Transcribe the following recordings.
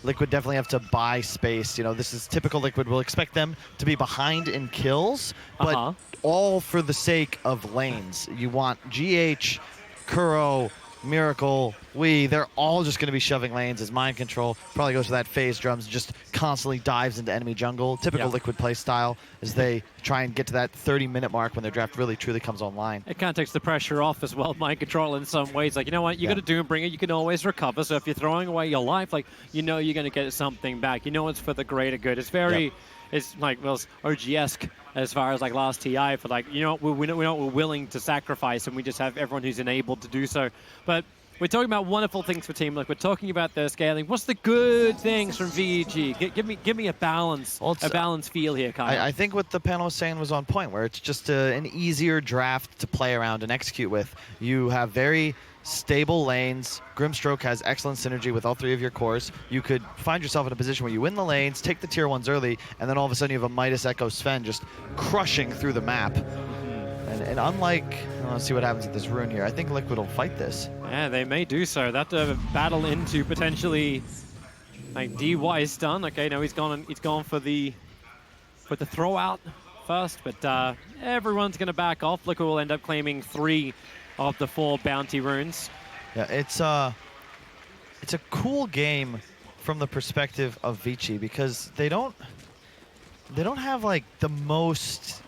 Liquid definitely have to buy space. You know, this is typical Liquid. We'll expect them to be behind in kills, but all for the sake of lanes. You want GH, Kuro, Miracle, they're all just going to be shoving lanes as Mind Control probably goes for that phase drums, just constantly dives into enemy jungle. Typical Liquid play style as they try and get to that 30-minute mark when their draft really truly comes online. It kind of takes the pressure off as well, Mind Control in some ways. Like, you know what, you got to do and bring it, you can always recover. So if you're throwing away your life, like, you know you're going to get something back. You know it's for the greater good. It's very, it's like, well, OG-esque as far as like last TI for like, you know, we're willing to sacrifice and we just have everyone who's enabled to do so. But we're talking about wonderful things for Team Liquid. We're talking about their scaling. What's the good things from VEG? Give me a balance, a balanced feel here, Kyle. I think what the panel was saying was on point, where it's just an easier draft to play around and execute with. You have very stable lanes. Grimstroke has excellent synergy with all three of your cores. You could find yourself in a position where you win the lanes, take the tier 1s early, and then all of a sudden you have a Midas Echo Sven just crushing through the map. And unlike, let's see what happens with this rune here. I think Liquid will fight this. Yeah, they may do so. That battle into potentially like DY stun. Okay, no, he's gone for the throw out first, but everyone's gonna back off. Liquid will end up claiming 3 of the 4 bounty runes. Yeah, it's a cool game from the perspective of Vici because they don't have like the most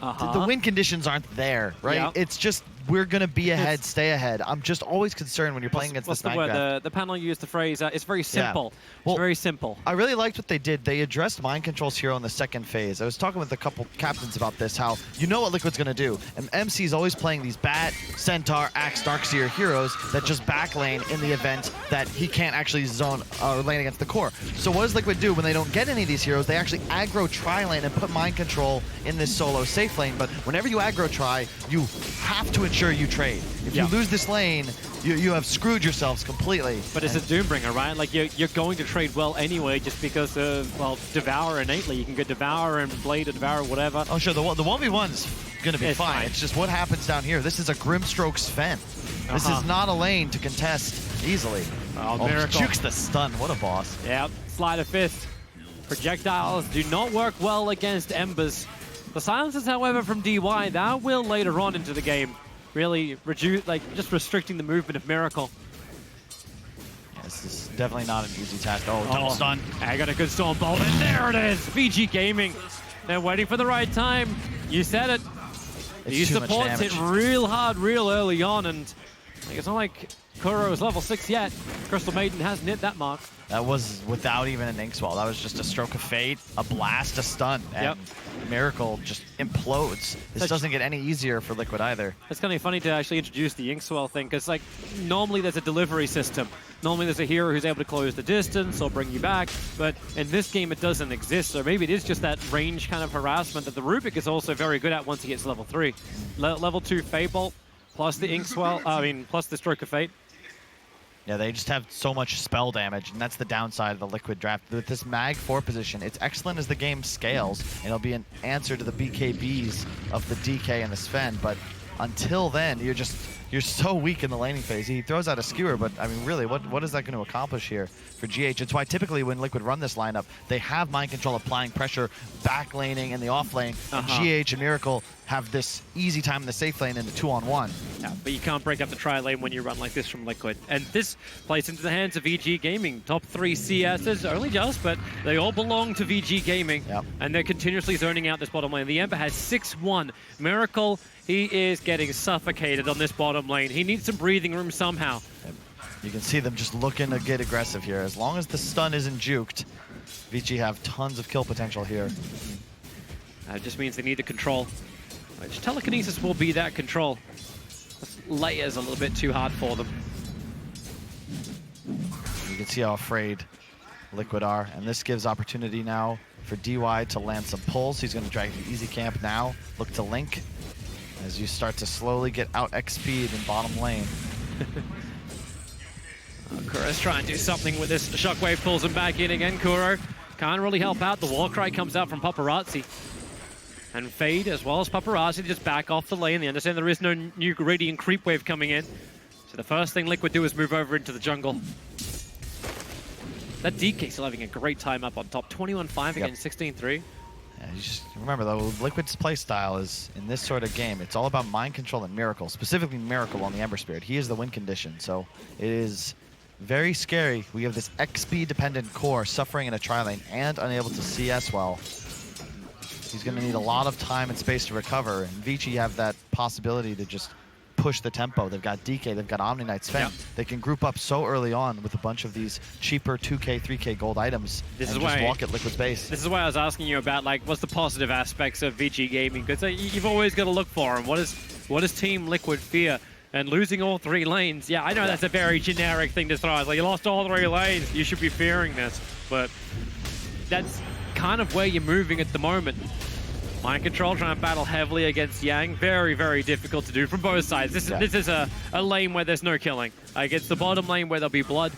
the win conditions aren't there, right? Yep. It's just we're gonna be ahead, stay ahead. I'm just always concerned when you're playing against this Minecraft. The panel used the phrase, it's very simple. Well, it's very simple. I really liked what they did. They addressed Mind Control's hero in the second phase. I was talking with a couple captains about this, how you know what Liquid's gonna do. And MC's always playing these Bat, Centaur, Axe, Darkseer heroes that just backlane in the event that he can't actually zone or lane against the core. So what does Liquid do when they don't get any of these heroes? They actually aggro tri-lane and put Mind Control in this solo safe lane. But whenever you aggro tri, you have to ensure you trade. If you lose this lane, you have screwed yourselves completely. But it's a Doombringer, right? Like you're going to trade well anyway, just because of, well, Devour innately. You can get Devour and Blade or Devour, whatever. Oh sure, the 1v1's gonna be fine. It's just what happens down here. This is a Grimstroke Sven. This is not a lane to contest easily. Oh, Miracle. Jukes the stun, what a boss. Yep, Slide of Fist. Projectiles do not work well against Embers. The silences, however, from DY, that will later on into the game really reduce, like, just restricting the movement of Miracle. Yeah, this is definitely not an easy task. Oh, double stun. I got a good Storm Bolt, and there it is! VG Gaming. They're waiting for the right time. You said it. These supports hit real hard, real early on, and like, it's not like Kuro is level 6 yet. Crystal Maiden hasn't hit that mark. That was without even an Ink Swell. That was just a Stroke of Fate, a blast, a stun, and Miracle just implodes. This doesn't get any easier for Liquid either. It's kind of funny to actually introduce the Ink Swell thing, because like normally there's a delivery system. Normally there's a hero who's able to close the distance or bring you back, but in this game it doesn't exist. So maybe it is just that range kind of harassment that the Rubik is also very good at once he gets level 3. Level 2 Fable, plus the Ink Swell, plus the Stroke of Fate. Yeah, they just have so much spell damage, and that's the downside of the Liquid draft. With this Mag 4 position, it's excellent as the game scales, and it'll be an answer to the BKBs of the DK and the Sven, but until then, you're so weak in the laning phase. He throws out a skewer, but I mean, really, what is that going to accomplish here for GH? It's why typically when Liquid run this lineup, they have Mind Control applying pressure, back laning in the off lane, and GH and Miracle have this easy time in the safe lane in the 2-on-1. Yeah, but you can't break up the tri-lane when you run like this from Liquid. And this plays into the hands of VG Gaming. Top 3 CSs, only just, but they all belong to VG Gaming. Yep. And they're continuously zoning out this bottom lane. The Ember has 6-1. Miracle, he is getting suffocated on this bottom lane. He needs some breathing room somehow. You can see them just looking to get aggressive here. As long as the stun isn't juked, VG have tons of kill potential here. That just means they need the control. Which telekinesis will be that control. This layer's a little bit too hard for them. You can see how afraid Liquid are, and this gives opportunity now for DY to land some pulls. He's going to drag the easy camp now. Look to Link as you start to slowly get out XP'd in bottom lane. Kuro's trying to do something with this. The Shockwave pulls him back in again. Kuro can't really help out. The Warcry comes out from Paparazzi. And Fade, as well as Paparazzi, just back off the lane. They understand there is no new Radiant Creep Wave coming in. So the first thing Liquid do is move over into the jungle. That DK still having a great time up on top. 21-5 against 16-3. Yeah, you just remember though, Liquid's play style is in this sort of game. It's all about mind control and Miracle, specifically Miracle on the Ember Spirit. He is the win condition, so it is very scary. We have this XP dependent core suffering in a tri-lane and unable to CS well. He's going to need a lot of time and space to recover, and Vici have that possibility to just push the tempo. They've got DK, they've got Omni Knight, Sven. Yep. They can group up so early on with a bunch of these cheaper 2K, 3K gold items and just walk at Liquid's base. This is why I was asking you about, like, what's the positive aspects of VG Gaming? Because you've always got to look for them. What does Team Liquid fear? And losing all 3 lanes, yeah, I know that's a very generic thing to throw. It's like, you lost all 3 lanes, you should be fearing this. But that's kind of where you're moving at the moment. Mind Control trying to battle heavily against Yang. Very, very difficult to do from both sides. This is a lane where there's no killing. Like, it's the bottom lane where there'll be blood.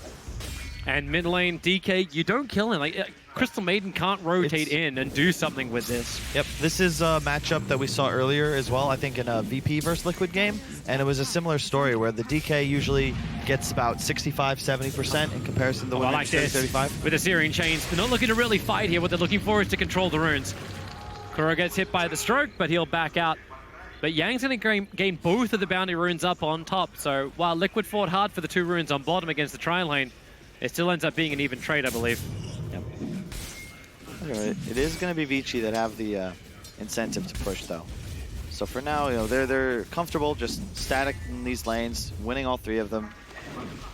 And mid lane, DK, you don't kill him. Like, Crystal Maiden can't rotate in and do something with this. Yep, this is a matchup that we saw earlier as well, I think in a VP versus Liquid game. And it was a similar story where the DK usually gets about 65-70% in comparison to the like 35. With the Syrian Chains, they're not looking to really fight here. What they're looking for is to control the runes. Kuro gets hit by the stroke, but he'll back out. But Yang's going to gain both of the bounty runes up on top. So while Liquid fought hard for the 2 runes on bottom against the tri-lane, it still ends up being an even trade, I believe. Yep. It is going to be Vici that have the incentive to push, though. So for now, you know, they're comfortable just static in these lanes, winning all 3 of them.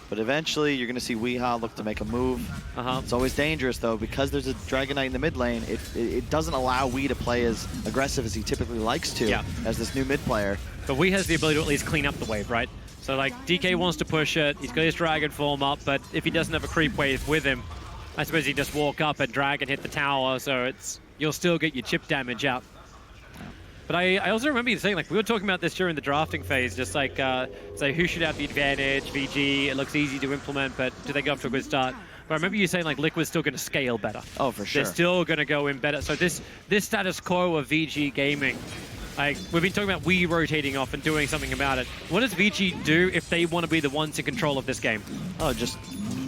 But eventually, you're going to see Weeha look to make a move. It's always dangerous, though, because there's a Dragon Knight in the mid lane. It doesn't allow Wee to play as aggressive as he typically likes to as this new mid player. But Wee has the ability to at least clean up the wave, right? So, like, DK wants to push it. He's got his Dragon form up, but if he doesn't have a creep wave with him, I suppose he just walk up and Dragon hit the tower, so you'll still get your chip damage out. But I also remember you saying, like, we were talking about this during the drafting phase, just like, say, who should have the advantage? VG, it looks easy to implement, but do they go off to a good start? But I remember you saying, like, Liquid's still going to scale better. Oh, for sure. They're still going to go in better. So this status quo of VG Gaming, like, we've been talking about Wii rotating off and doing something about it. What does VG do if they want to be the ones in control of this game? Oh, just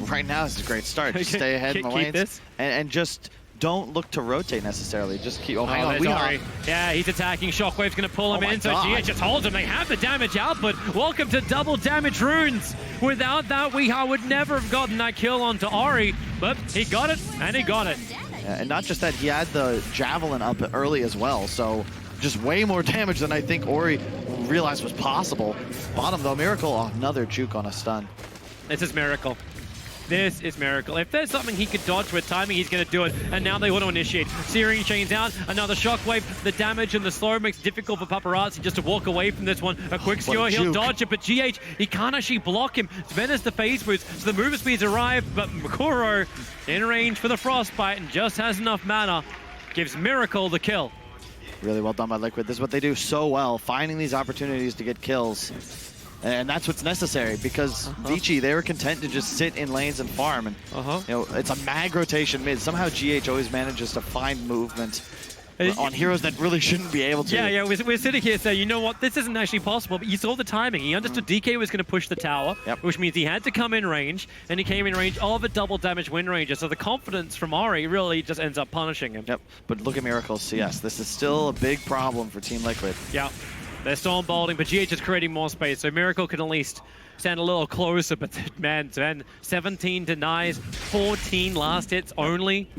right now is a great start. Just stay ahead in the lanes and just don't look to rotate necessarily. Just keep. Oh, hang on. Yeah, he's attacking. Shockwave's going to pull him in. So GH just holds him. They have the damage output. Welcome to double damage runes. Without that, Weeha would never have gotten that kill onto Ori. But he got it, and he got it. Yeah, and not just that, he had the Javelin up early as well. So just way more damage than I think Ori realized was possible. Bottom, though, Miracle. Oh, another juke on a stun. This is Miracle. This is Miracle. If there's something he could dodge with timing, he's going to do it. And now they want to initiate. Searing Chains out. Another Shockwave. The damage and the slow makes it difficult for Paparazzi just to walk away from this one. A quick skewer. He'll dodge it, but GH, he can't actually block him. Sven has the phase boost, so the movement speeds arrive, but Makuro in range for the Frostbite and just has enough mana. Gives Miracle the kill. Really well done by Liquid. This is what they do so well, finding these opportunities to get kills. And that's what's necessary, because Vici, they were content to just sit in lanes and farm. And you know, it's a mag rotation mid. Somehow GH always manages to find movement on heroes that really shouldn't be able to. Yeah, we're sitting here saying, you know what, this isn't actually possible, but you saw the timing. He understood DK was going to push the tower, which means he had to come in range, and he came in range of a double damage Wind Ranger, so the confidence from Ori really just ends up punishing him. Yep, but look at Miracle's CS. This is still a big problem for Team Liquid. Yeah. They're storm bolting, but GH is creating more space, so Miracle can at least stand a little closer, but man, 17 denies, 14 last hits only.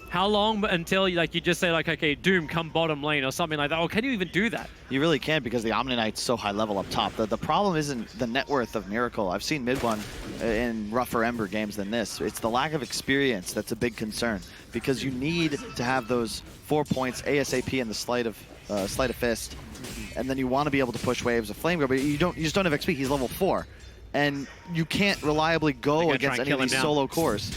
How long until you just say, like, okay, Doom, come bottom lane or something like that? Or can you even do that? You really can't, because the Omni Knight's so high level up top. The problem isn't the net worth of Miracle. I've seen mid one in rougher Ember games than this. It's the lack of experience that's a big concern, because you need to have those 4 points ASAP in the Sleight of Fist, and then you want to be able to push waves of Flame Guard, but you just don't have XP. He's level 4, and you can't reliably go against any of these solo cores.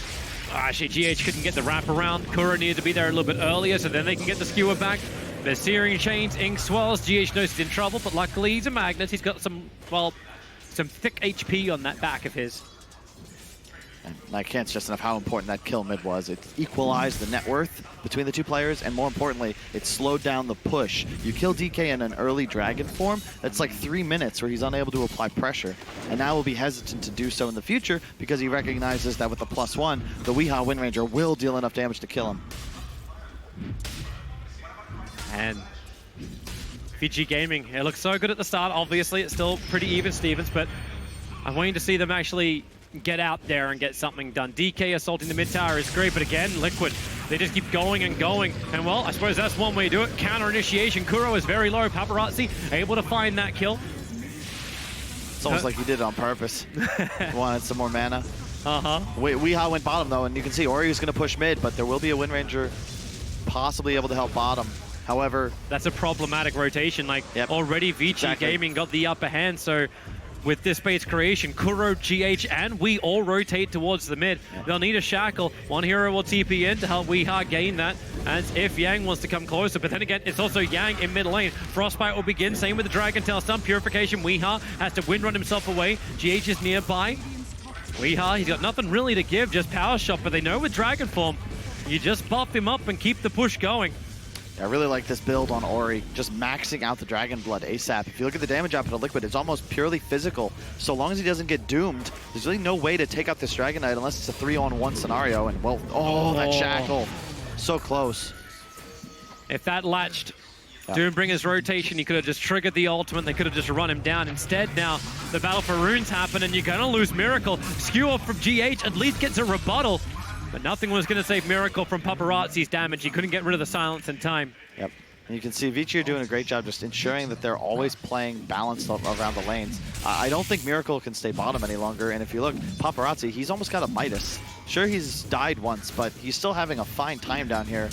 Actually, GH couldn't get the wrap around. Kura needed to be there a little bit earlier, so then they can get the skewer back. There's Searing Chains, Ink Swells. GH knows he's in trouble, but luckily he's a magnet. He's got some thick HP on that back of his. And I can't stress enough how important that kill mid was. It equalized the net worth between the two players, and more importantly, it slowed down the push. You kill DK in an early Dragon form, that's like 3 minutes where he's unable to apply pressure, and now will be hesitant to do so in the future because he recognizes that with the +1, the Weehaw Wind Ranger will deal enough damage to kill him. And VG Gaming, it looks so good at the start. Obviously, it's still pretty even Stevens, but I'm waiting to see them actually get out there and get something done. DK assaulting the mid tower is great, but again, Liquid, they just keep going and going. And well, I suppose that's one way to do it. Counter initiation. Kuro is very low. Paparazzi able to find that kill. It's almost like he did it on purpose. Wanted some more mana. Uh-huh. Weehaw went bottom though, and you can see Ori is going to push mid, but there will be a Wind Ranger possibly able to help bottom. However, that's a problematic rotation. Like already VG Gaming got the upper hand, so with this base creation, Kuro, GH, and we all rotate towards the mid. They'll need a shackle. One hero will TP in to help Weehaw gain that, as if Yang wants to come closer. But then again, it's also Yang in mid lane. Frostbite will begin, same with the Dragon Tail stun. Purification, Weehaw has to wind run himself away. GH is nearby. Weehaw, he's got nothing really to give, just power shot, but they know with Dragon form, you just buff him up and keep the push going. I really like this build on Ori, just maxing out the Dragon Blood ASAP. If you look at the damage output of Liquid, it's almost purely physical. So long as he doesn't get doomed, there's really no way to take out this Dragon Knight unless it's a 3-on-1 scenario. And well, that shackle, so close. If that latched Doombringer's rotation, he could have just triggered the ultimate, they could have just run him down. Instead, now the battle for runes happen and you're gonna lose Miracle. Skewer from GH at least gets a rebuttal. But nothing was going to save Miracle from Paparazzi's damage. He couldn't get rid of the silence in time. Yep. And you can see Vici are doing a great job just ensuring that they're always playing balanced around the lanes. I don't think Miracle can stay bottom any longer. And if you look, Paparazzi, he's almost got a Midas. Sure, he's died once, but he's still having a fine time down here.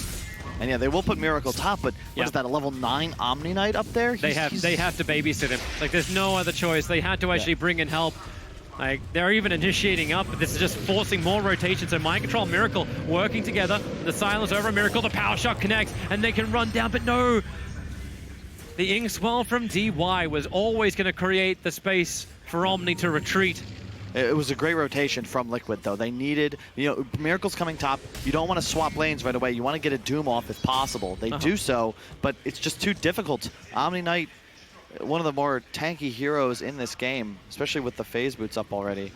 And yeah, they will put Miracle top, but what is that, a level 9 Omni Knight up there? They have to babysit him. Like, there's no other choice. They had to actually bring in help. Like, they're even initiating up, but this is just forcing more rotations. So Mind Control, Miracle working together. The silence over Miracle, the power shot connects, and they can run down, but no! The Inkswell from DY was always going to create the space for Omni to retreat. It was a great rotation from Liquid, though. They needed, Miracle's coming top. You don't want to swap lanes right away. You want to get a Doom off if possible. They do so, but it's just too difficult. Omni Knight, one of the more tanky heroes in this game, especially with the phase boots up already.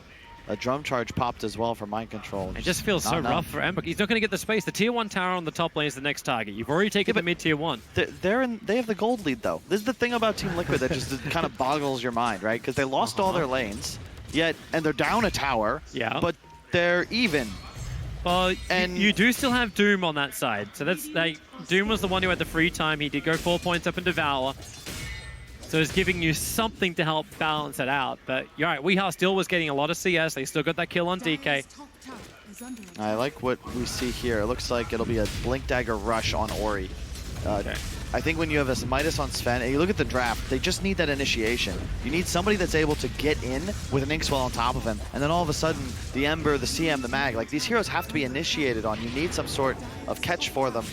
A drum charge popped as well for Mind Control. It just feels so rough for Ember. He's not going to get the space. The tier 1 tower on the top lane is the next target. You've already taken the mid tier 1. They have the gold lead though. This is the thing about Team Liquid that just kind of boggles your mind, right? Because they lost all their lanes, and they're down a tower. Yeah. But they're even. Well, and you do still have Doom on that side. So that's like Doom was the one who had the free time. He did go 4 points up in Devour. So it's giving you something to help balance it out. But you're right, Weehaw still was getting a lot of CS. They still got that kill on DK. I like what we see here. It looks like it'll be a Blink Dagger rush on Ori. I think when you have a Midas on Sven, and you look at the draft, they just need that initiation. You need somebody that's able to get in with an Inkswell on top of him, and then all of a sudden, the Ember, the CM, the Mag, like these heroes have to be initiated on. You need some sort of catch for them.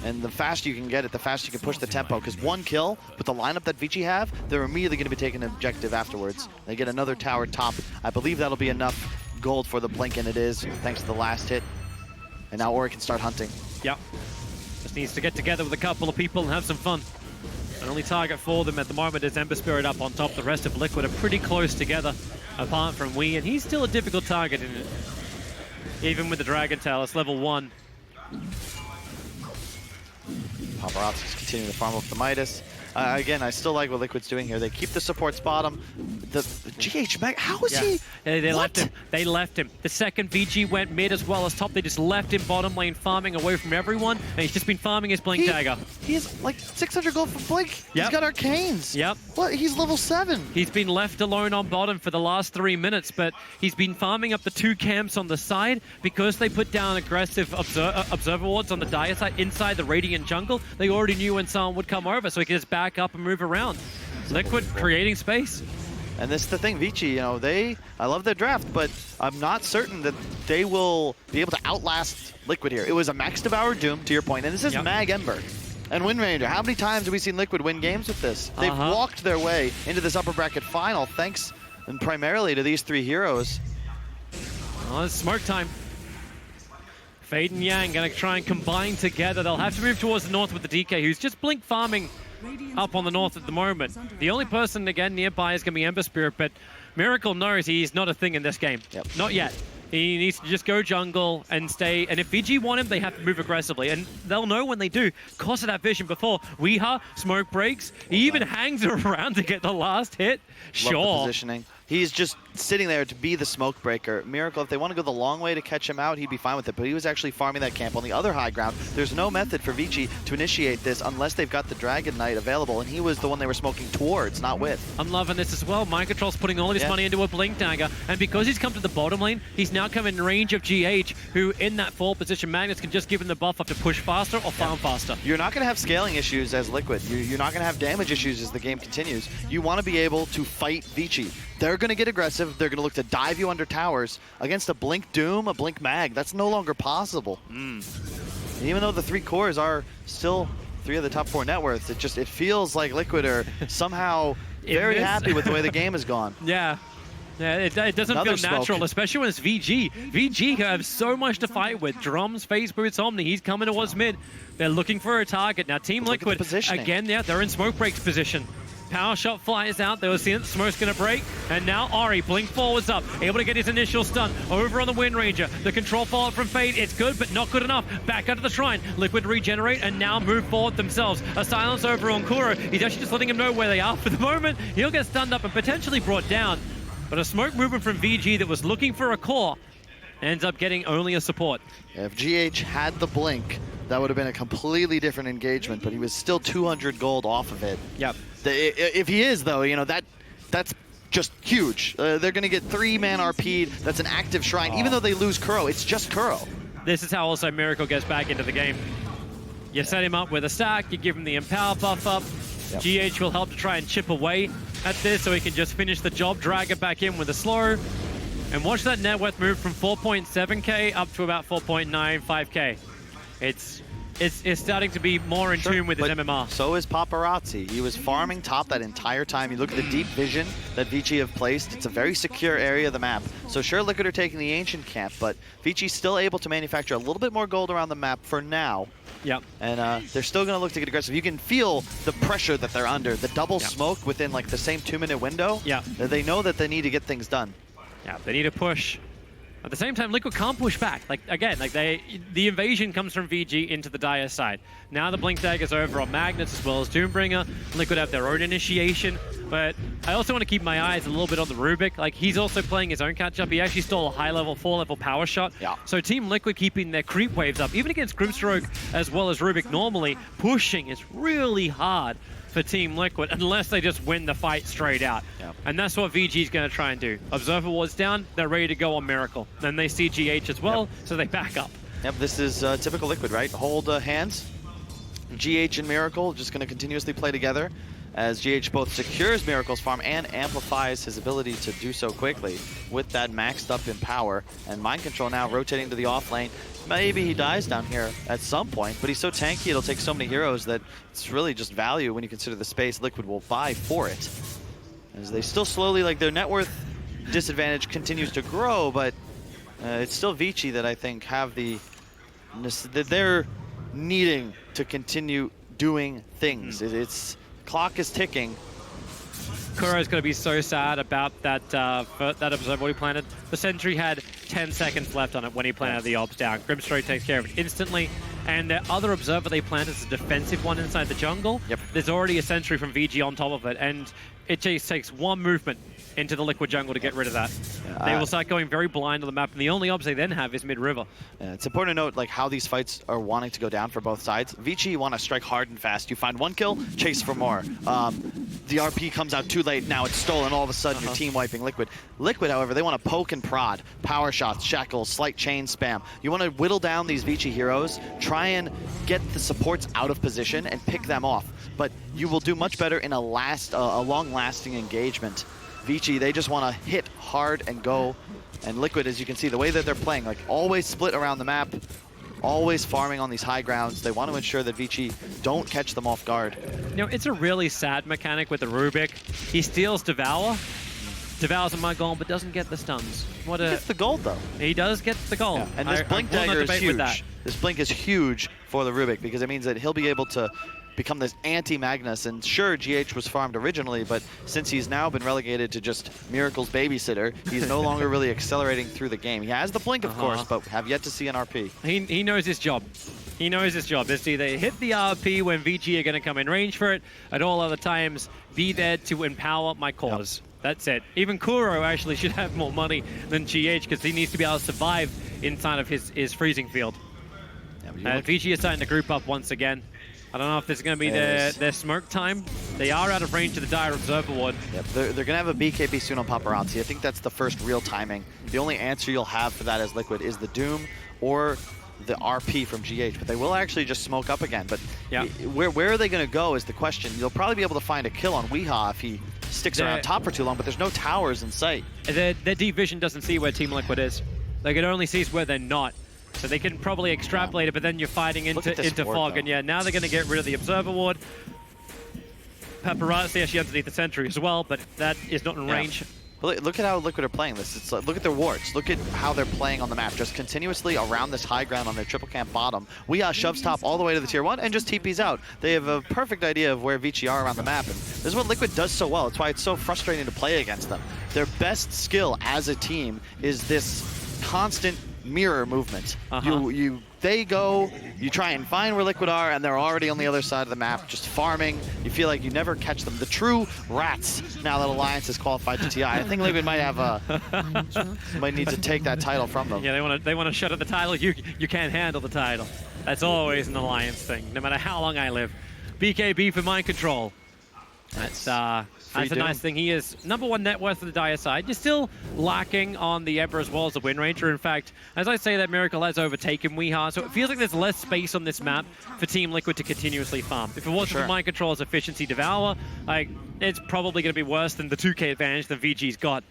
And the faster you can get it, the faster you can push the tempo. Because one kill with the lineup that Vici have, they're immediately going to be taking an objective afterwards. They get another tower top. I believe that'll be enough gold for the blink, and it is, thanks to the last hit. And now Ori can start hunting. Yep. Just needs to get together with a couple of people and have some fun. The only target for them at the moment is Ember Spirit up on top. The rest of Liquid are pretty close together, apart from Wii, and he's still a difficult target in it. Even with the Dragon Tail, it's level 1. Paparazzi's continuing to farm up the Midas. Again, I still like what Liquid's doing here. They keep the supports bottom. The GH Mag, how is he? They left him. They left him. The second VG went mid as well as top. They just left him bottom lane farming away from everyone. And he's just been farming his Blink Dagger. He has like 600 gold for Blink. He's got Arcanes. Yep. What? He's level 7. He's been left alone on bottom for the last 3 minutes, but he's been farming up the 2 camps on the side because they put down aggressive observer wards on the dire side inside the Radiant jungle. They already knew when someone would come over, so he could just back up and move around. Liquid creating space. And this is the thing, Vici, I love their draft, but I'm not certain that they will be able to outlast Liquid here. It was a Max Devour Doom, to your point, and this is Mag Ember. And Wind Ranger, how many times have we seen Liquid win games with this? They've walked their way into this upper bracket final, thanks and primarily to these 3 heroes. Well, it's smoke time. Fade and Yang going to try and combine together. They'll have to move towards the north with the DK, who's just blink farming up on the north at the moment. The only person, again, nearby is going to be Ember Spirit, but Miracle knows he's not a thing in this game. Yep. Not yet. He needs to just go jungle and stay. And if VG want him, they have to move aggressively. And they'll know when they do. Cost of that vision before. Weeha, smoke breaks. He even hangs around to get the last hit. Love the Sure. positioning. He's just sitting there to be the smoke breaker. Miracle, if they want to go the long way to catch him out, he'd be fine with it. But he was actually farming that camp on the other high ground. There's no method for Vici to initiate this unless they've got the Dragon Knight available. And he was the one they were smoking towards, not with. I'm loving this as well. Mind Control's putting all of his money into a Blink Dagger. And because he's come to the bottom lane, he's now come in range of GH, who in that 4 position, Magnus can just give him the buff up to push faster or farm faster. You're not going to have scaling issues as Liquid. You're not going to have damage issues as the game continues. You want to be able to fight Vici. They're going to get aggressive. They're going to look to dive you under towers against a Blink Doom, a Blink Mag. That's no longer possible. Even though the 3 cores are still 3 of the top 4 net worths, it feels like Liquid are somehow very happy with the way the game has gone. Yeah. Yeah, it doesn't Another feel natural, smoke. especially when it's VG. VG have so much to fight with. Drums, Phase Boots, Omni. He's coming towards mid. They're looking for a target. Now, Team Look at the Liquid, positioning. again, yeah, they're in smoke breaks position. Power shot flies out. They were seeing smoke's going to break. And now Ori, blink forwards up, able to get his initial stun over on the Wind Ranger. The control follow-up from Fade. It's good, but not good enough. Back out of the Shrine. Liquid regenerate and now move forward themselves. A silence over on Kuro. He's actually just letting him know where they are for the moment. He'll get stunned up and potentially brought down. But a smoke movement from VG that was looking for a core ends up getting only a support. Yeah, if GH had the blink, that would have been a completely different engagement, but he was still 200 gold off of it. Yep. If he is, though, you know, that's just huge. They're going to get 3-man RP'd. That's an active Shrine. Even though they lose Kuro, it's just Kuro. This is how also Miracle gets back into the game. You set him up with a stack, you give him the Empower buff up. GH will help to try and chip away at this so he can just finish the job, drag it back in with a slow. And watch that net worth move from 4.7k up to about 4.95k. It's starting to be more in tune with his MMR. So is Paparazzi. He was farming top that entire time. You look at the deep vision that Vici have placed. It's a very secure area of the map. So sure, Liquid are taking the Ancient camp, but Vici's still able to manufacture a little bit more gold around the map for now. Yep. And they're still going to look to get aggressive. You can feel the pressure that they're under. The double smoke within like the same 2-minute window. Yeah. They know that they need to get things done. Yeah, they need to push. At the same time, Liquid can't push back. Like, again, like the invasion comes from VG into the Dire side. Now the Blink Dagger's over on Magnus as well as Doombringer. Liquid have their own initiation. But I also want to keep my eyes a little bit on the Rubik. Like, he's also playing his own catch-up. He actually stole a high-level, 4-level power shot. Yeah. So Team Liquid keeping their creep waves up. Even against Grimstroke as well as Rubik normally, pushing is really hard for Team Liquid unless they just win the fight straight out. Yep. And that's what VG's going to try and do. Observer Ward's down, they're ready to go on Miracle. Then they see GH as well, so they back up. Yep, this is typical Liquid, right? Hold hands. GH and Miracle just going to continuously play together as GH both secures Miracle's farm and amplifies his ability to do so quickly with that maxed up in power. And Mind Control now rotating to the off lane. Maybe he dies down here at some point, but he's so tanky, it'll take so many heroes that it's really just value when you consider the space Liquid will buy for it. As they still slowly, like, their net worth disadvantage continues to grow, but it's still Vici that I think have that they're needing to continue doing things. It's clock is ticking. Kuro's going to be so sad about that that observer he planted. The sentry had 10 seconds left on it when he planted the ops down. Grimstroke takes care of it instantly. And the other observer they planted is a defensive one inside the jungle. Yep. There's already a sentry from VG on top of it, and it just takes one movement into the Liquid jungle to get rid of that. They will start going very blind on the map, and the only obs they then have is mid-river. It's important to note like how these fights are wanting to go down for both sides. Vici, you want to strike hard and fast. You find one kill, chase for more. The RP comes out too late, now it's stolen, all of a sudden you're team wiping Liquid. Liquid, however, they want to poke and prod. Power shots, shackles, slight chain spam. You want to whittle down these Vici heroes, try and get the supports out of position and pick them off. But you will do much better in a long-lasting engagement. Vici, they just want to hit hard and go. And Liquid, as you can see, the way that they're playing, like always split around the map, always farming on these high grounds. They want to ensure that Vici don't catch them off guard. You know, it's a really sad mechanic with the Rubik. He steals Devour, devours a Mud Golem, but doesn't get the stuns. What He a... gets the gold, though. He does get the gold. Yeah. And this blink dagger is huge. This blink is huge for the Rubik because it means that he'll be able to become this anti-Magnus. And sure, GH was farmed originally, but since he's now been relegated to just Miracle's babysitter, he's no longer really accelerating through the game. He has the blink, of course, but have yet to see an RP. He knows his job. He knows his job. It's either hit the RP when VG are going to come in range for it, at all other times, be there to empower my cause. Yep. That's it. Even Kuro actually should have more money than GH because he needs to be able to survive inside of his freezing field. Yeah, and VG is starting to group up once again. I don't know if this is going to be their smoke time. They are out of range of the Dire Observer Ward. Yep, they're going to have a BKB soon on Paparazzi. I think that's the first real timing. The only answer you'll have for that as Liquid is the Doom or the RP from GH, but they will actually just smoke up again. But yeah, where are they going to go is the question. You'll probably be able to find a kill on Weehaw if he sticks around top for too long, but there's no towers in sight. Their deep vision doesn't see where Team Liquid is. Like, it only sees where they're not. So they can probably extrapolate it, but then you're fighting into fog. And yeah, now they're going to get rid of the Observer Ward. Paparazzi actually underneath the Sentry as well, but that is not in range. Look at how Liquid are playing this. It's like, look at their wards. Look at how they're playing on the map, just continuously around this high ground on their triple camp bottom. Weehaw shoves top all the way to the tier 1 and just TPs out. They have a perfect idea of where Vici are around the map, and this is what Liquid does so well. It's why it's so frustrating to play against them. Their best skill as a team is this constant mirror movement. They go, you try and find where Liquid are, and they're already on the other side of the map, just farming. You feel like you never catch them. The true rats, now that Alliance is qualified to TI. I think Liquid might have might need to take that title from them. Yeah, they want to shut up the title. You can't handle the title. That's always an Alliance thing, no matter how long I live. BKB for mind control. That's a nice thing. He is #1 net worth for the Dire side. You're still lacking on the Emperor as well as the Wind Ranger. In fact, as I say, that Miracle has overtaken Weehaw, so it feels like there's less space on this map for Team Liquid to continuously farm. If it wasn't for Mind Control's efficiency Devour, like, it's probably going to be worse than the 2K advantage that VG's got.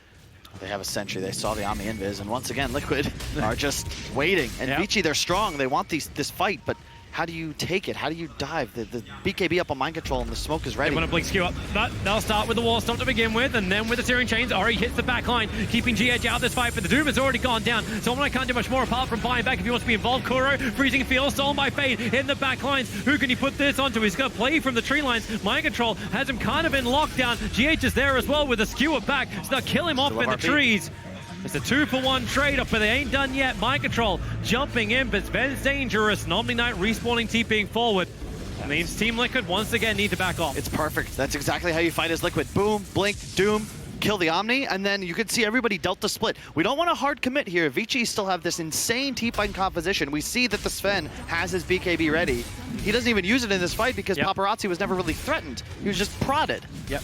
They have a Sentry. They saw the Omni Invis, and once again, Liquid are just waiting. And Vici, they're strong. They want this fight, but how do you take it? How do you dive? The BKB up on Mind Control and the smoke is ready. They want to blink skew up, but they'll start with the wall stomp to begin with, and then with the Searing Chains, Ori hits the back line, keeping GH out of this fight, but the Doom has already gone down. Someone can't do much more apart from buying back if he wants to be involved. Kuro, freezing field, stolen by Fade in the back lines. Who can he put this onto? He's going to play from the tree lines. Mind Control has him kind of in lockdown. GH is there as well with a skewer back, so they'll kill him off in the trees. It's a 2-for-1 trade-off, but they ain't done yet. Mind Control jumping in, but Sven's dangerous. And Omni Knight respawning, TPing forward. That means Team Liquid once again need to back off. It's perfect. That's exactly how you fight as Liquid. Boom, blink, Doom, kill the Omni, and then you can see everybody Delta split. We don't want a hard commit here. Vici still have this insane T-fight composition. We see that the Sven has his BKB ready. He doesn't even use it in this fight because Paparazzi was never really threatened. He was just prodded. Yep.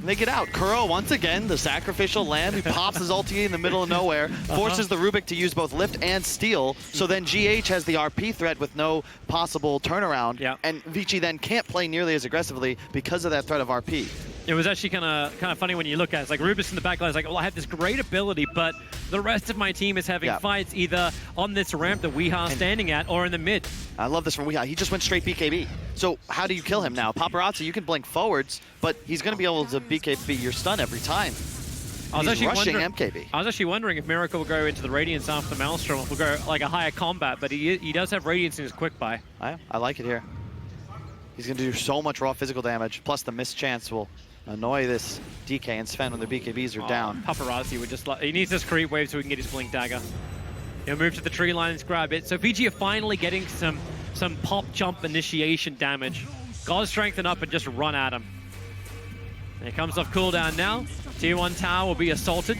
They get out. Kuro, once again, the sacrificial lamb. He pops his ulti in the middle of nowhere, forces the Rubik to use both lift and steal, so then GH has the RP threat with no possible turnaround, and Vici then can't play nearly as aggressively because of that threat of RP. It was actually kind of funny when you look at it. It's like Rubis in the back line is like, well, I have this great ability, but the rest of my team is having fights either on this ramp that Weehaw standing at or in the mid. I love this from Weehaw. He just went straight BKB. So how do you kill him now? Paparazzi, you can blink forwards, but he's going to be able to BKB your stun every time. He's rushing MKB. I was actually wondering if Miracle will go into the Radiance after the Maelstrom, if we'll go like a higher combat, but he does have Radiance in his quick buy. I like it here. He's going to do so much raw physical damage, plus the missed chance will annoy this DK and Sven when their BKBs are down. Paparazzi would just he needs this creep wave so he can get his blink dagger. He'll move to the tree lines, grab it. So VG are finally getting some pop jump initiation damage. Gotta strengthen up and just run at him. It comes off cooldown now. Tier 1 tower will be assaulted.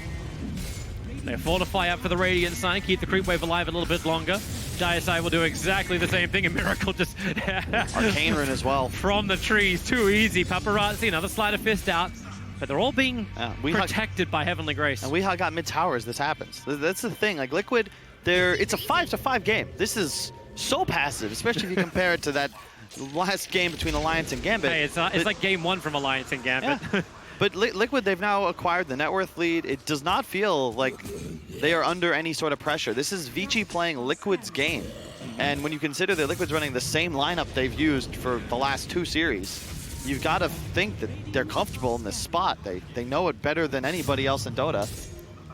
They fortify up for the Radiant side, keep the creep wave alive a little bit longer. Dire side will do exactly the same thing, and Miracle just Arcane Rune as well. From the trees, too easy. Paparazzi, another sleight of fist out. But they're all being protected by Heavenly Grace. And Weehaw got mid-tower as this happens. That's the thing, like Liquid, it's a 5-5 game. This is so passive, especially if you compare it to that last game between Alliance and Gambit. Hey, it's like game 1 from Alliance and Gambit. Yeah. But Liquid, they've now acquired the net worth lead. It does not feel like they are under any sort of pressure. This is Vici playing Liquid's game. And when you consider that Liquid's running the same lineup they've used for the last 2 series, you've got to think that they're comfortable in this spot. They know it better than anybody else in Dota.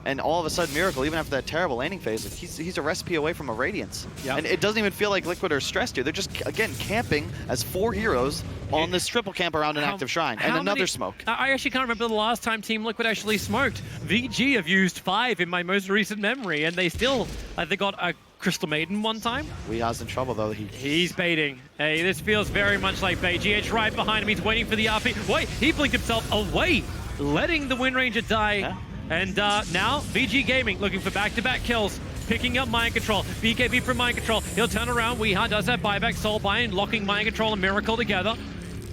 And all of a sudden, Miracle, even after that terrible laning phase, like he's a recipe away from a Radiance. Yep. And it doesn't even feel like Liquid are stressed here. They're just, again, camping as 4 heroes on this triple camp around an active shrine. And another smoke. I actually can't remember the last time Team Liquid actually smoked. VG have used 5 in my most recent memory, and they still, they got a Crystal Maiden one time. Weeha's in trouble, though. He's baiting. Hey, this feels very much like bait. GH right behind him. He's waiting for the RP. Wait, he blinked himself away, letting the Wind Ranger die. Yeah. And now, VG Gaming looking for back-to-back kills, picking up Mind Control. BKB from Mind Control. He'll turn around. Weeha does have buyback. Soul buying, locking Mind Control and Miracle together.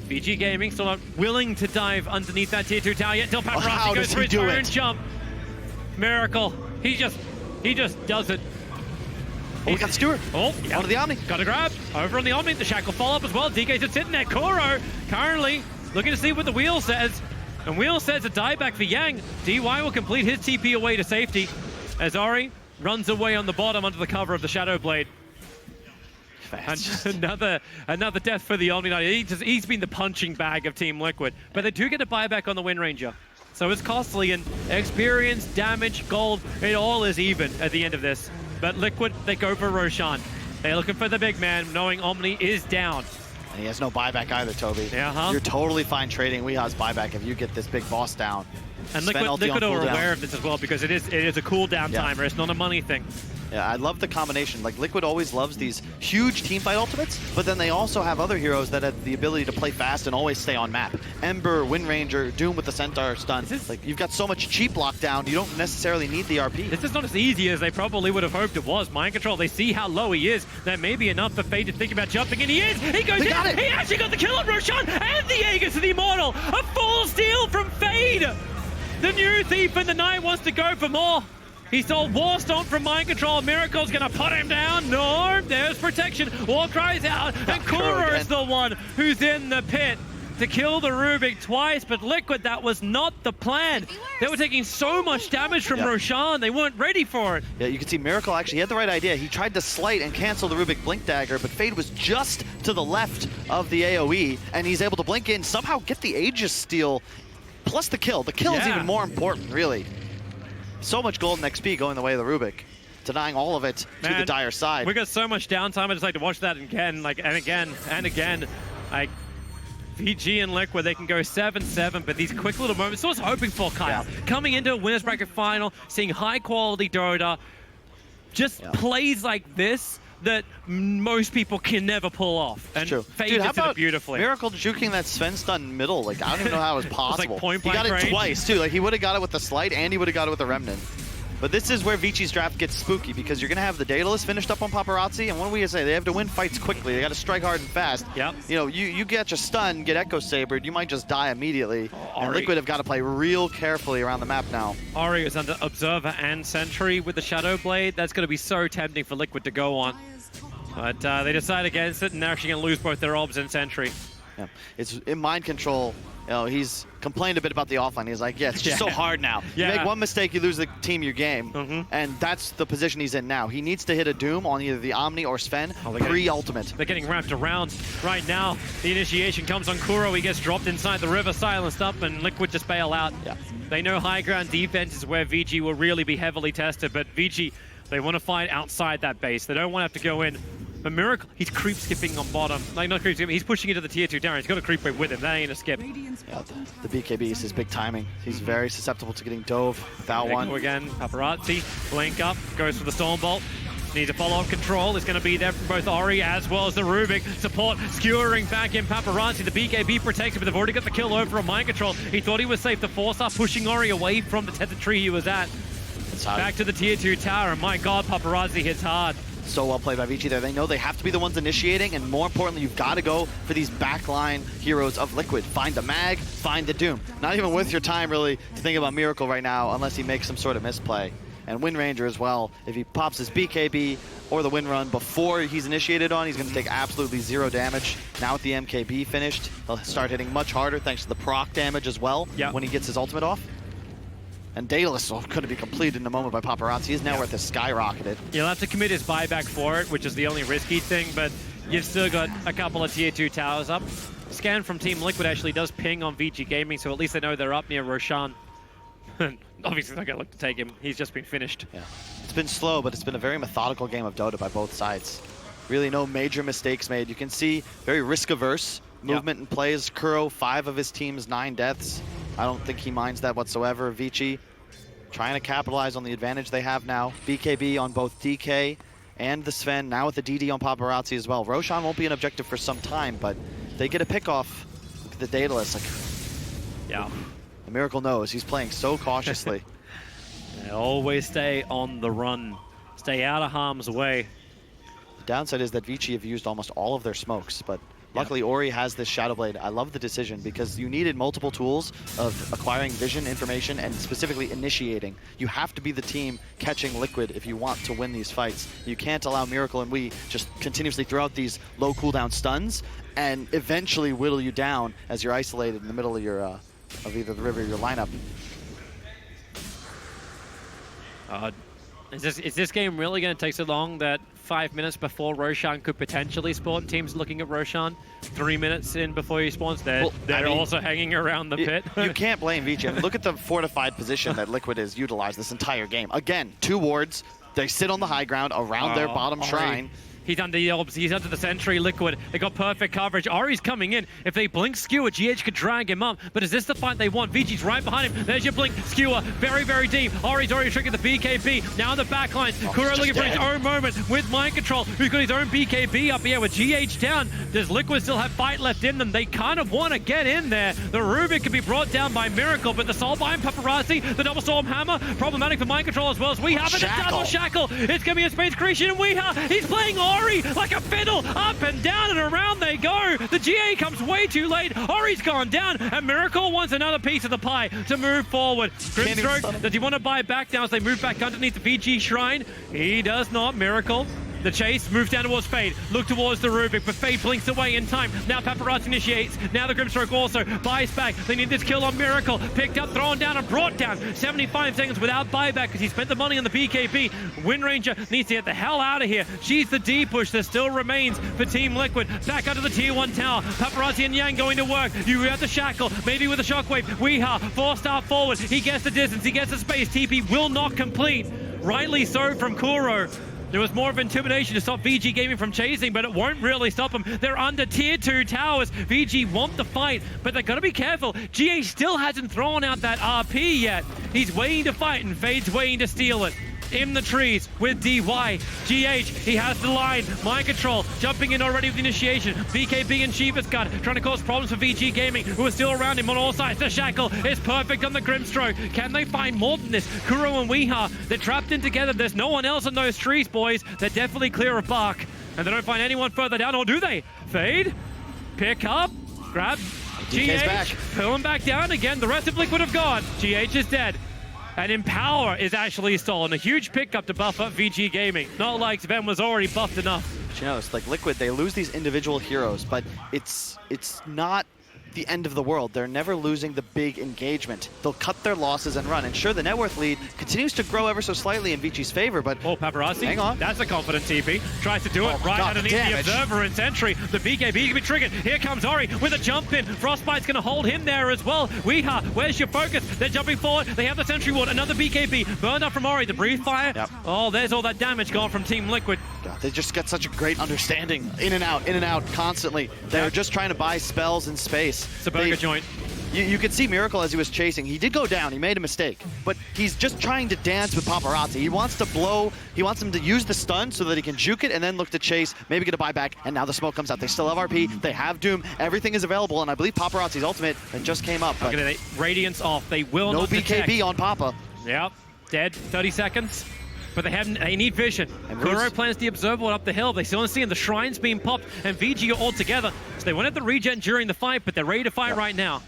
VG Gaming still not willing to dive underneath that tier 2 tower yet until Paparazzi goes for his own jump. Miracle, he just does it. Oh, we got Stewart. Oh, yeah. Onto the Omni. Got a grab. Over on the Omni. The Shackle follow-up as well. DK's just sitting there. Kuro currently looking to see what the wheel says. And wheel says a dieback for Yang. DY will complete his TP away to safety as Ori runs away on the bottom under the cover of the Shadow Blade. And another death for the Omni Knight. He's been the punching bag of Team Liquid. But they do get a buyback on the Wind Ranger. So it's costly, and experience, damage, gold, it all is even at the end of this. But Liquid, they go for Roshan. They're looking for the big man, knowing Omni is down. And he has no buyback either, Toby. Yeah, You're totally fine trading Weeha's buyback if you get this big boss down. And Liquid are aware of this as well, because it is a cooldown timer. It's not a money thing. Yeah, I love the combination. Like, Liquid always loves these huge teamfight ultimates, but then they also have other heroes that have the ability to play fast and always stay on map. Ember, Wind Ranger, Doom with the Centaur stun. Like, you've got so much cheap lockdown, you don't necessarily need the RP. This is not as easy as they probably would have hoped it was. Mind Control, they see how low he is. That may be enough for Fade to think about jumping, and he is! He goes in! He actually got the kill on Roshan and the Aegis of the Immortal! A full steal from Fade! The new Thief in the Night wants to go for more. He stole War Stomp from Mind Control. Miracle's gonna put him down. No, there's protection. War cries out, and Kuro is the one who's in the pit to kill the Rubik twice, but Liquid, that was not the plan. They were taking so much damage from Roshan, they weren't ready for it. Yeah, you can see Miracle actually had the right idea. He tried to slight and cancel the Rubik Blink Dagger, but Fade was just to the left of the AoE, and he's able to blink in, somehow get the Aegis steal, plus the kill. The kill is even more important, really. So much golden XP going the way of the Rubik, denying all of it to the Dire side. We got so much downtime. I just like to watch that again, and again and again. Like VG and Liquid, they can go 7-7, but these quick little moments. So I was hoping for Kyle coming into a winners bracket final, seeing high quality Dota, just plays like this that most people can never pull off. And true. Fade Dude, how did it about beautifully. Miracle juking that Sven stun middle? Like, I don't even know how it was possible. Like point he got range. it twice, too. Like, he would have got it with the Slight, and he would have got it with the Remnant. But this is where Vici's draft gets spooky, because you're going to have the Daedalus finished up on Paparazzi, and what do we say? They have to win fights quickly. They got to strike hard and fast. Yep. You know, you get your stun, get Echo Sabered, you might just die immediately. And Liquid have got to play real carefully around the map now. Ori is under Observer and Sentry with the Shadow Blade. That's going to be so tempting for Liquid to go on. But they decide against it, and they're actually going to lose both their Obs and Sentry. Yeah. It's in Mind Control. You know, he's complained a bit about the offline. He's like, yeah, it's just so hard now. You make one mistake, you lose the team your game. And that's the position he's in now. He needs to hit a Doom on either the Omni or Sven pre-ultimate. They're getting wrapped around right now. The initiation comes on Kuro. He gets dropped inside the river, silenced up, and Liquid just bail out. Yeah. They know high ground defense is where VG will really be heavily tested, but VG, they want to fight outside that base. They don't want to have to go in. But Miracle, he's creep skipping on bottom. Like, not creep skipping, he's pushing into the tier 2 tower. He's got a creep wave with him. That ain't a skip. Yeah, the BKB is his big timing. He's very susceptible to getting dove without one. Again, Paparazzi, blink up, goes for the Stormbolt. Needs a follow-up control. Is going to be there from both Ori as well as the Rubik. Support skewering back in Paparazzi. The BKB protects him, but they've already got the kill over on Mind Control. He thought he was safe to force up, pushing Ori away from the tethered tree he was at. Back to the tier 2 tower, and my god, Paparazzi hits hard. So well played by Vici there. They know they have to be the ones initiating, and more importantly, you've got to go for these backline heroes of Liquid. Find the Mag, find the Doom. Not even worth your time, really, to think about Miracle right now, unless he makes some sort of misplay. And Wind Ranger as well. If he pops his BKB or the Wind Run before he's initiated on, he's going to take absolutely 0 damage. Now with the MKB finished, he'll start hitting much harder thanks to the proc damage as well when he gets his ultimate off. And Daedalus could be completed in a moment by Paparazzi. He's now worth a skyrocketed. You'll have to commit his buyback for it, which is the only risky thing, but you've still got a couple of tier 2 towers up. scan from Team Liquid actually does ping on VG Gaming, so at least they know they're up near Roshan. Obviously, they're not going to look to take him. He's just been finished. Yeah. It's been slow, but it's been a very methodical game of Dota by both sides. Really no major mistakes made. You can see very risk-averse movement and plays. Kuro, 5 of his team's 9 deaths. I don't think he minds that whatsoever. Vici trying to capitalize on the advantage they have now. BKB on both DK and the Sven, now with the DD on Paparazzi as well. Roshan won't be an objective for some time, but they get a pick off. Look at the data list. Like, the Miracle knows. He's playing so cautiously. They always stay on the run. Stay out of harm's way. The downside is that Vici have used almost all of their smokes, but luckily Ori has this Shadow Blade. I love the decision because you needed multiple tools of acquiring vision information and specifically initiating. You have to be the team catching Liquid if you want to win these fights. You can't allow Miracle and we just continuously throw out these low cooldown stuns and eventually whittle you down as you're isolated in the middle of your of either the river or your lineup. Is this game really going to take so long that 5 minutes before Roshan could potentially spawn? Teams looking at Roshan 3 minutes in before he spawns. They're also hanging around the pit. You can't blame Vici. I mean, look at the fortified position that Liquid has utilized this entire game. Again, 2 wards. They sit on the high ground around their bottom shrine. He's under the orbs, he's under the sentry. Liquid, they got perfect coverage. Ari's coming in. If they blink Skewer, GH could drag him up. But is this the fight they want? Vici's right behind him. There's your blink. Skewer, very, very deep. Ari's already triggered the BKB. Now in the back lines. Kuro looking for his own moment with Mind Control, who's got his own BKB up here with GH down. Does Liquid still have fight left in them? They kind of want to get in there. The Rubik can be brought down by Miracle, but the Soul Bind, Paparazzi, the Double Storm Hammer, problematic for Mind Control as well as we have it. A double shackle. It's going to be a space creation, and he's playing Ori like a fiddle. Up and down and around they go. The GA comes way too late. Ori's gone down, and Miracle wants another piece of the pie to move forward. Grimstroke, does he want to buy back down as they move back underneath the VG Shrine? He does not. Miracle. The chase moves down towards Fade. Look towards the Rubik, but Fade blinks away in time. Now Paparazzi initiates. Now the Grimstroke also buys back. They need this kill on Miracle. Picked up, thrown down, and brought down. 75 seconds without buyback because he spent the money on the BKB. Wind Ranger needs to get the hell out of here. She's the D push that still remains for Team Liquid. Back under the tier 1 tower. Paparazzi and Yang going to work. You have the shackle, maybe with a shockwave. Weeha, 4-star forward. He gets the distance, he gets the space. TP will not complete. Rightly so from Kuro. There was more of intimidation to stop VG Gaming from chasing, but it won't really stop them. They're under tier 2 towers. VG want the fight, but they've got to be careful. GH still hasn't thrown out that RP yet. He's waiting to fight, and Fade's waiting to steal it. In the trees with DY. GH, he has the line. Mind Control, jumping in already with the initiation. BKB and Shiva's gun, trying to cause problems for VG Gaming, who are still around him on all sides. The shackle is perfect on the Grimstroke. Can they find more than this? Kuro and Weeha, they're trapped in together. There's no one else in those trees, boys. They're definitely clear of bark. And they don't find anyone further down, or do they? Fade, pick up, grab GH, pull him back down again. The rest of Liquid have gone. GH is dead. And Empower is actually stolen. A huge pickup to buff up VG Gaming. Not like Sven was already buffed enough. But you know, it's like Liquid, they lose these individual heroes, but it's not the end of the world. They're never losing the big engagement. They'll cut their losses and run. And sure, the net worth lead continues to grow ever so slightly in Vici's favor, but... Oh, Paparazzi. Hang on. That's a confident TP. Tries to do it right underneath the Observer and Sentry. The BKB can be triggered. Here comes Ori with a jump in. Frostbite's going to hold him there as well. Weeha, where's your focus? They're jumping forward. They have the Sentry Ward. Another BKB. Burned up from Ori. The Breathe Fire. Yep. Oh, there's all that damage gone from Team Liquid. God, they just got such a great understanding. In and out, constantly. They're just trying to buy spells in space. It's a burger joint. You could see Miracle as he was chasing. He did go down. He made a mistake. But he's just trying to dance with Paparazzi. He wants to blow. He wants him to use the stun so that he can juke it and then look to chase, maybe get a buyback, and now the smoke comes out. They still have RP. They have Doom. Everything is available, and I believe Paparazzi's ultimate that just came up. But okay, Radiance off. They will not detect. No BKB on Papa. Yep. Dead. 30 seconds. But they need vision. Kuro plans the Observer up the hill. They still don't see him. The Shrine's being popped, and VG are all together. So they won't have the regen during the fight, but they're ready to fight right now.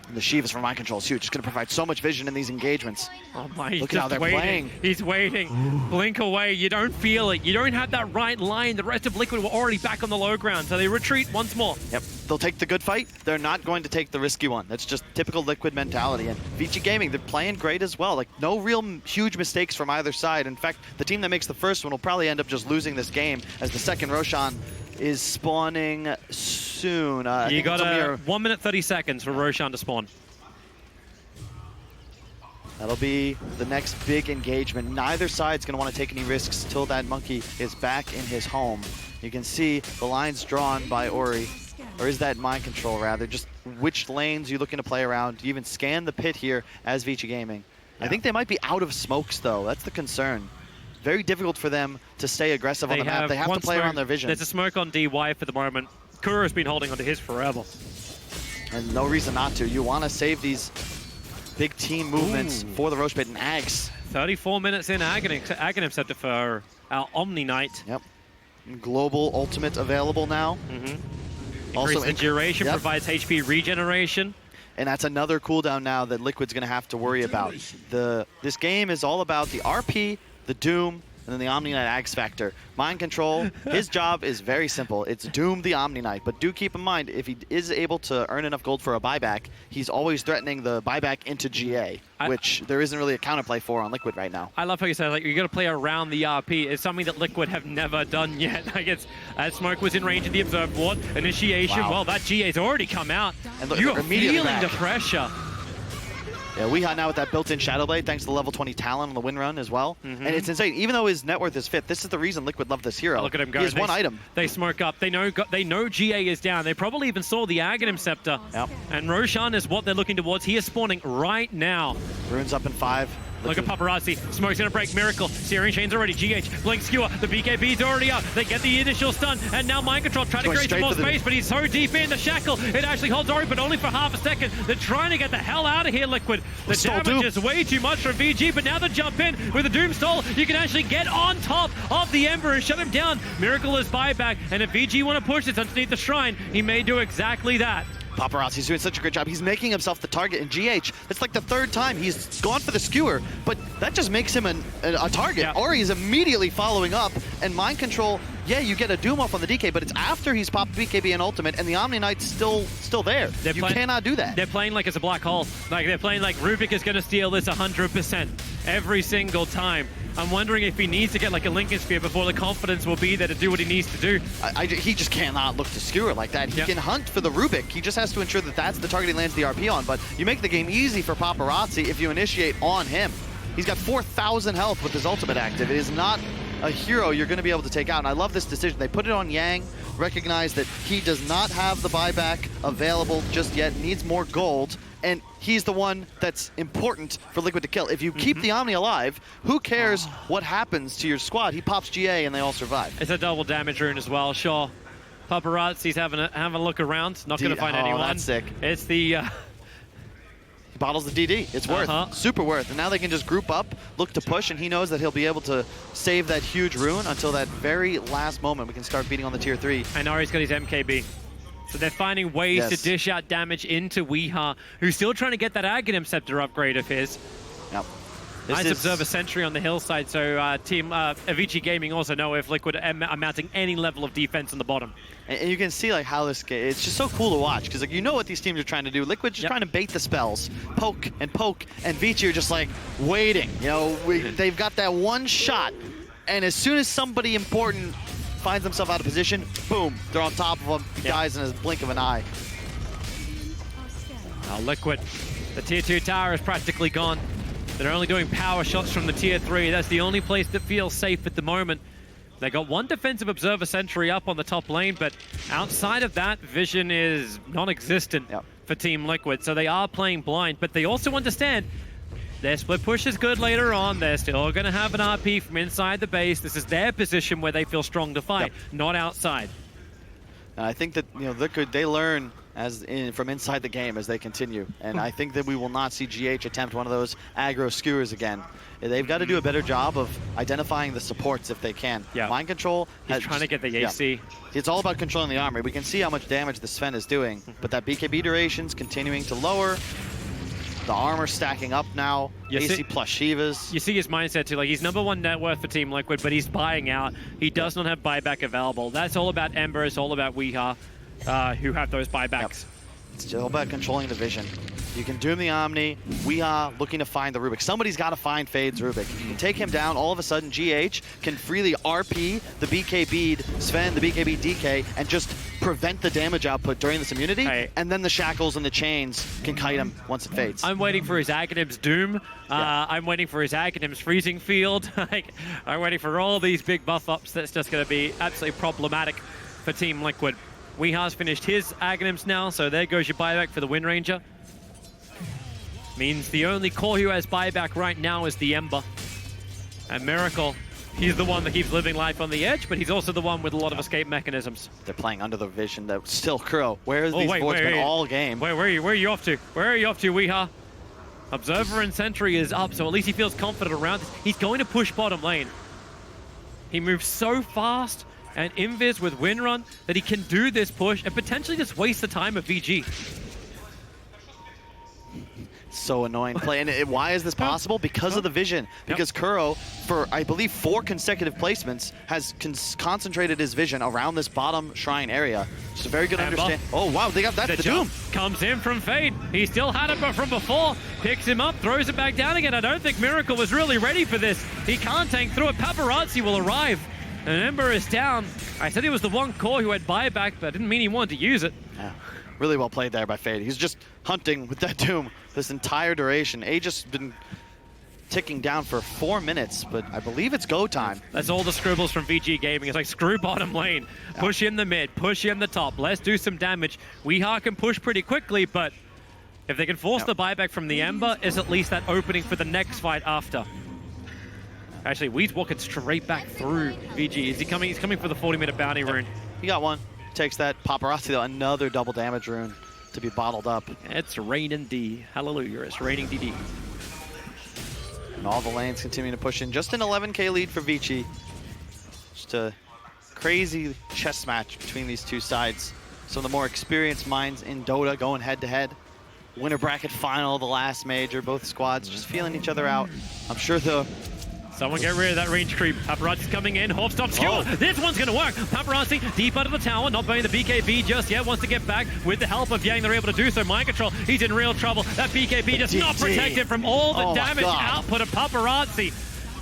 And the Shivas from Mind Control is huge. It's going to provide so much vision in these engagements. Oh my, he's Look at how they're playing. He's waiting. Blink away. You don't feel it. You don't have that right line. The rest of Liquid were already back on the low ground, so they retreat once more. Yep. They'll take the good fight. They're not going to take the risky one. That's just typical Liquid mentality. And VG Gaming, they're playing great as well. Like, no real huge mistakes from either side. In fact, the team that makes the first one will probably end up just losing this game, as the second Roshan is spawning soon. You got 1 minute 30 seconds for Roshan to spawn. That'll be the next big engagement. Neither side's going to want to take any risks till that monkey is back in his home. You can see the lines drawn by Ori, or is that mind control rather, just which lanes you're looking to play around. You even scan the pit here as Vici Gaming. Yeah. I think they might be out of smokes though, that's the concern. Very difficult for them to stay aggressive on the map. They have to play around their vision. There's a smoke on DY for the moment. Kuro's been holding onto his forever. And no reason not to. You want to save these big team movements for the Roche Pit and Ags. 34 minutes in, Aghanim for our Omni Knight. Yep. Global ultimate available now. Also, the duration provides HP regeneration. And that's another cooldown now that Liquid's going to have to worry about. This game is all about the RP, the Doom, and then the Omni Knight Axe Factor. Mind control, his job is very simple. It's doom the Omni Knight, but do keep in mind, if he is able to earn enough gold for a buyback, he's always threatening the buyback into GA, which there isn't really a counterplay for on Liquid right now. I love how you said, like, you got to play around the RP. It's something that Liquid have never done yet. Like, it's, as Smoke was in range of the Observe Ward, initiation, well, that GA's already come out. And look, you're feeling the pressure. Yeah, Weeha now with that built-in Shadow Blade, thanks to the level 20 talent on the win run as well. And it's insane. Even though his net worth is 5th, this is the reason Liquid love this hero. Look at him go. He has one item. They smoke up. They know GA is down. They probably even saw the Aghanim Scepter. Yep. And Roshan is what they're looking towards. He is spawning right now. Rune's up in 5. Look at Paparazzi. Smoke's gonna break. Miracle. Searing Chain's already. GH. Blink Skewer. The BKB's already up. They get the initial stun. And now Mind Control trying to create some more space, but he's so deep in the shackle. It actually holds Ori, but only for half a second. They're trying to get the hell out of here, Liquid. The damage is way too much from VG, but now they jump in with a Doom Stole. You can actually get on top of the Ember and shut him down. Miracle is buyback, and if VG want to push this underneath the shrine, he may do exactly that. Paparazzi's doing such a great job. He's making himself the target in GH. It's like the 3rd time he's gone for the skewer, but that just makes him a target. Yeah. Ori is immediately following up, and Mind Control, yeah, you get a Doom off on the DK, but it's after he's popped BKB and Ultimate, and the Omni Knight's still there. You cannot do that. They're playing like it's a black hole. Like, they're playing like Rubik is going to steal this 100% every single time. I'm wondering if he needs to get like a Lincoln Sphere before the confidence will be there to do what he needs to do. He just cannot look to skewer like that. He can hunt for the Rubik. He just has to ensure that that's the target he lands the RP on. But you make the game easy for Paparazzi if you initiate on him. He's got 4,000 health with his ultimate active. It is not a hero you're going to be able to take out. And I love this decision. They put it on Yang, recognize that he does not have the buyback available just yet, needs more gold, and he's the one that's important for Liquid to kill. If you keep the Omni alive, who cares what happens to your squad? He pops GA and they all survive. It's a double damage rune as well, sure. Paparazzi's having a look around, not going to find anyone. That's sick. It's the... He bottles the DD. It's worth, super worth. And now they can just group up, look to push, and he knows that he'll be able to save that huge rune until that very last moment we can start beating on the tier 3. And Ari's got his MKB. So they're finding ways to dish out damage into Weeha, who's still trying to get that Aghanim Scepter upgrade of his. Yep. Nice Observer Sentry on the hillside, so Team Avicii Gaming also know if Liquid are mounting any level of defense on the bottom. And you can see like how this game, it's just so cool to watch, because like you know what these teams are trying to do. Liquid's just trying to bait the spells, poke, and Vici are just like waiting. You know, they've got that one shot, and as soon as somebody important finds themselves out of position, boom, they're on top of them, guys in a blink of an eye. Now Liquid, the tier 2 tower is practically gone. They're only doing power shots from the tier 3. That's the only place that feels safe at the moment. They got one defensive observer sentry up on the top lane, but outside of that, vision is non-existent for Team Liquid. So they are playing blind, but they also understand their split push is good later on. They're still going to have an RP from inside the base. This is their position where they feel strong to fight, not outside. I think that Liquid, they learn from inside the game as they continue, and I think that we will not see GH attempt one of those aggro skewers again. They've got to do a better job of identifying the supports if they can. Mind Control. He's trying to get the AC. It's all about controlling the armor. We can see how much damage the Sven is doing, but that BKB duration's continuing to lower. The armor stacking up now. AC plus Shivas. You see his mindset too. Like, he's #1 net worth for Team Liquid, but he's buying out. He does not have buyback available. That's all about Ember. It's all about Weeha, who have those buybacks. It's all about controlling the vision. You can doom the Omni. Weeha looking to find the Rubik. Somebody's got to find Fade's Rubik. If you can take him down, all of a sudden GH can freely RP the BKB'd Sven, the BKB DK, and just prevent the damage output during this immunity, and then the shackles and the chains can kite him once it fades. I'm waiting for his Aghanim's Doom. I'm waiting for his Aghanim's Freezing Field. I'm waiting for all these big buff ups that's just going to be absolutely problematic for Team Liquid. Weeha's finished his Aghanim's now, so there goes your buyback for the Wind Ranger. Means the only core who has buyback right now is the Ember. And Miracle, he's the one that keeps living life on the edge, but he's also the one with a lot of escape mechanisms. They're playing under the vision that still Kuro. Where has these boards been all game? Where are you? Where are you off to? Where are you off to, Weeha? Observer and Sentry is up, so at least he feels confident around this. He's going to push bottom lane. He moves so fast and Invis with Windrun that he can do this push and potentially just waste the time of VG. So annoying play. And why is this possible? Because of the vision. Because Kuro, for I believe 4 consecutive placements, has concentrated his vision around this bottom shrine area. Just a very good understanding. Oh wow, they got that. The Doom comes in from Fade. He still had it from before. Picks him up, throws it back down again. I don't think Miracle was really ready for this. He can't tank through it. Paparazzi will arrive. And Ember is down. I said he was the one core who had buyback, but I didn't mean he wanted to use it. Yeah. Really well played there by Fade. He's just hunting with that Doom this entire duration. Aegis has been ticking down for 4 minutes, but I believe it's go time. That's all the scribbles from VG Gaming. It's like, screw bottom lane, push in the mid, push in the top, let's do some damage. Weeha can push pretty quickly, but if they can force the buyback from the Ember, is at least that opening for the next fight after. Actually, Weed's walking straight back through VG. Is he coming? He's coming for the 40-minute bounty rune. He got one. Takes that. Paparazzi, though, another double damage rune to be bottled up. It's raining D. Hallelujah, it's raining DD. And all the lanes continue to push in. Just an 11k lead for Vici. Just a crazy chess match between these two sides. Some of the more experienced minds in Dota going head-to-head. Winter bracket final, the last major. Both squads just feeling each other out. I'm sure the... Someone get rid of that range creep. Paparazzi's coming in. Hop stop skewer. This one's going to work. Paparazzi deep under the tower. Not burning the BKB just yet. Wants to get back with the help of Yang. They're able to do so. Mind control. He's in real trouble. That BKB just not protected from all the damage output of Paparazzi.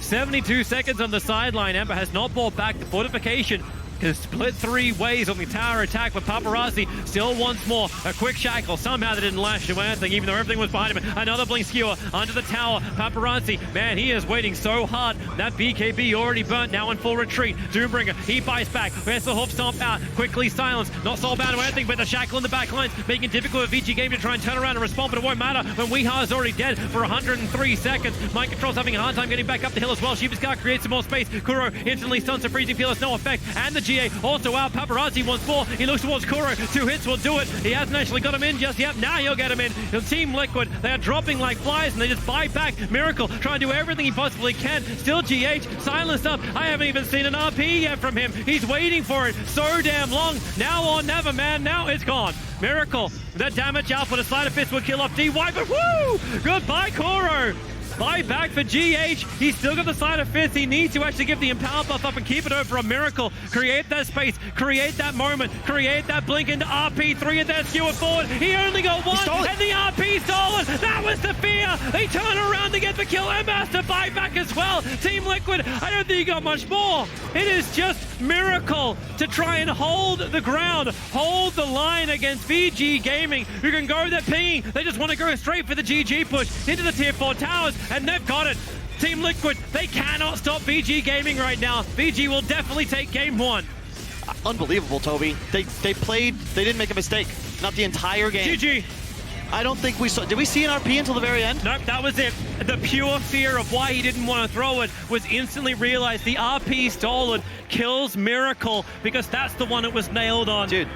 72 seconds on the sideline. Ember has not brought back the fortification. Can split 3 ways on the tower attack, but Paparazzi still wants more. A quick shackle. Somehow they didn't lash to anything, even though everything was behind him. Another blink skewer under the tower. Paparazzi, man, he is waiting so hard. That BKB already burnt, now in full retreat. Doombringer, he bites back. Where's the hoof stomp out? Quickly silenced. Not soul bound to anything, but the shackle in the back lines, making it difficult for VG Game to try and turn around and respond, but it won't matter when Weeha is already dead for 103 seconds. Mind Control's having a hard time getting back up the hill as well. Sheep's Guard creates some more space. Kuro instantly stuns a freezing field, has no effect. And the GA also out. Paparazzi wants more. He looks towards Kuro. 2 hits will do it. He hasn't actually got him in just yet. Now he'll get him in. Team Liquid, they are dropping like flies and they just buy back. Miracle trying to do everything he possibly can. Still GH silenced up. I haven't even seen an RP yet from him. He's waiting for it so damn long. Now or never, man. Now it's gone. Miracle, that damage output, a Sleight of Fist will kill off DY, but woo! Goodbye, Kuro. Buy back for GH. He's still got the Sleight of Fist. He needs to actually give the Empower buff up and keep it over a Miracle. Create that space. Create that moment. Create that blink into RP. 3 of that skewer forward. He only got 1 and the RP stolen. That was the fear. They turn around to get the kill. Ember has to buy back as well. Team Liquid, I don't think he got much more. It is just Miracle to try and hold the ground. Hold the line against VG Gaming, who can go there pinging. They just want to go straight for the GG push into the tier 4 towers. And they've got it. Team Liquid, they cannot stop VG Gaming right now. VG will definitely take game 1. Unbelievable, Toby. They played, they didn't make a mistake. Not the entire game. GG. I don't think we saw, did we see an RP until the very end? Nope, that was it. The pure fear of why he didn't want to throw it was instantly realized. The RP stolen kills Miracle because that's the one it was nailed on. Dude.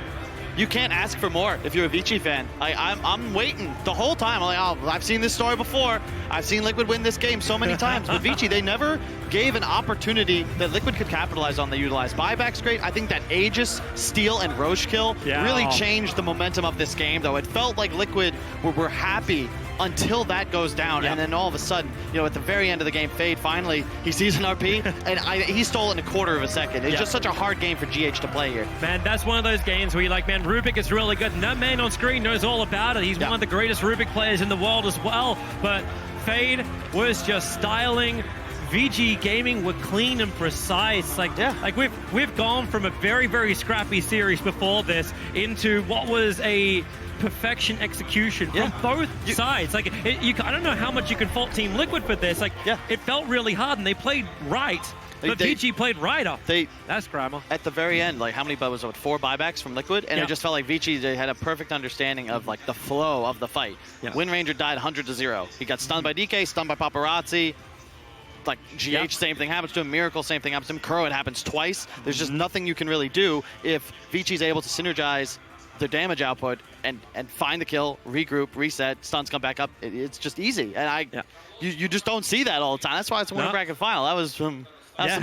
You can't ask for more if you're a Vici fan. I'm waiting the whole time. I'm like, oh, I've seen this story before. I've seen Liquid win this game so many times. But Vici, they never gave an opportunity that Liquid could capitalize on. They utilized buybacks great. I think that Aegis, Steal, and Roche kill really changed the momentum of this game, though. It felt like Liquid were happy until that goes down, and then all of a sudden, you know, at the very end of the game, Fade finally, he sees an RP, and he stole it in a quarter of a second. It's just such a hard game for GH to play here. Man, that's one of those games where you're like, man, Rubik is really good, and that man on screen knows all about it. He's one of the greatest Rubik players in the world as well, but Fade was just styling VG Gaming were clean and precise. Like, like we've gone from a very, very scrappy series before this into what was a perfection execution from both sides. Like, I don't know how much you can fault Team Liquid for this. Like, it felt really hard, and they played right. But VG played right up. That's grammar. At the very end, like how many was it? 4 buybacks from Liquid, and it just felt like VG they had a perfect understanding of like the flow of the fight. Wind Ranger died 100-0. He got stunned by DK, stunned by Paparazzi. Like GH, same thing happens to him. Miracle, same thing happens to him. Kuro, it happens twice. There's just nothing you can really do if VG's able to synergize their damage output and find the kill, regroup, reset, stuns come back up. It's just easy, and you just don't see that all the time. That's why it's a winner bracket final. That was some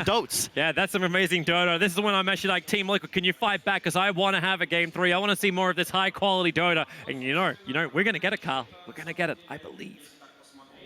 dotes. Yeah, that's some amazing Dota. This is when I'm actually like, Team Liquid, can you fight back? Because I want to have a Game 3. I want to see more of this high-quality Dota. And you know, we're going to get it, Carl. We're going to get it. I believe.